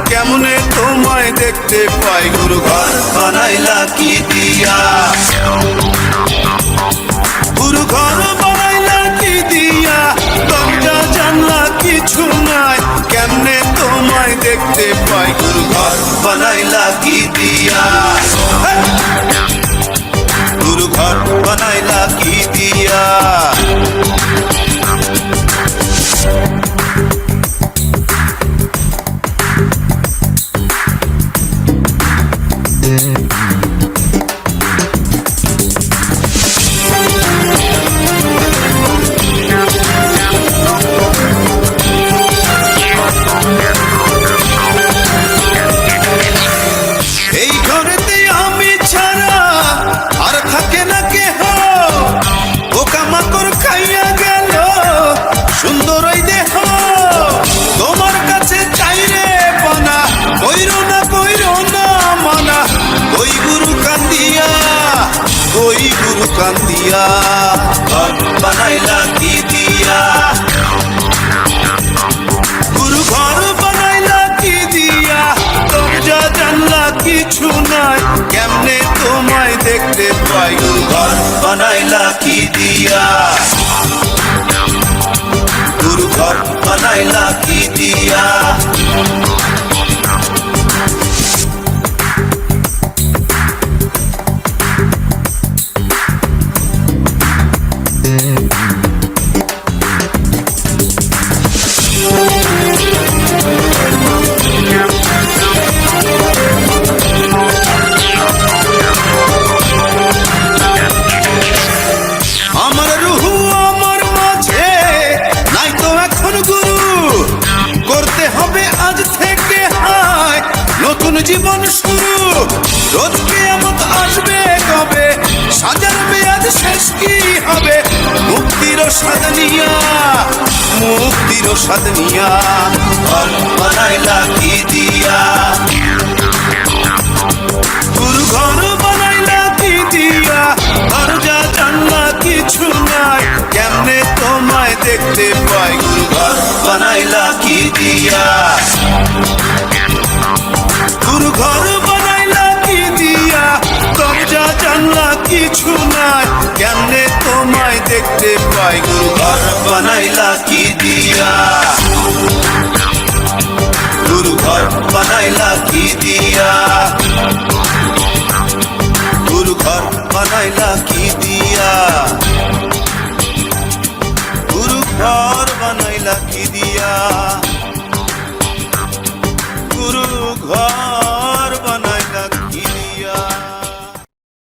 কেমনে তোমায় দেখতে পাই গুরু ঘর বানাইলা কি দিয়া, গুরু ঘর বানাইলা কি দিয়া, দরজা জানলা কিছু নাই, কেমনে তোমায় দেখতে পাই গুরু ঘর বানাইলা কি দিয়া, গুরু ঘর বানাইলা কি দিয়া। এই ঘরেতে আমি ছাড়া আর থাকে না কেহ, পোকামাকড় খাইয়া গেল সুন্দর ওই দেহ, তোমার কাছে চাই রে পানা, কইরো না মানা, ওই গুরু কান্দিয়া, ওই গুরু কান্দিয়া, ঘর বানাইলা কি দিয়া, গুরু ঘর বানাইলা কি দিয়া, দরজা জানলা কিছু নাই, কেমনে তোমায় দেখতে পাই গুরু ঘর বানাইলা কি দিয়া, গুরু ঘর বানাইলা কি দিয়া। আমার রুহু আমার মাঝে নাই তো এখন গুরু, করতে হবে আজ থেকে হায় নতুন জীবন শুরু, রোজ কিয়ামত আসবে কবে, সাজার মেয়াদ শেষ কি হবে, মুক্তির স্বাদ নিয়া, মুক্তির স্বাদ নিয়া, ঘর বানাইলা কি দিয়া, গুরু ঘর বানাইলা কি দিয়া, দরজা জানলা কিছু নাই, কেমনে তোমায় দেখতে পাই গুরু ঘর বানাইলা কি দিয়া, গুরু ঘর বানাইলা কি দিয়া, দরজা জানলা কিছু নাই, কেমনে তোমায় দেখতে পাই গুরু ঘর বানাইলা কি দিয়া, গুরু ঘর বানাইলা কি দিয়া, গুরু ঘর বানাইলা কি দিয়া, গুরু ঘর বানাইলা কি দিয়া, গুরু ঘর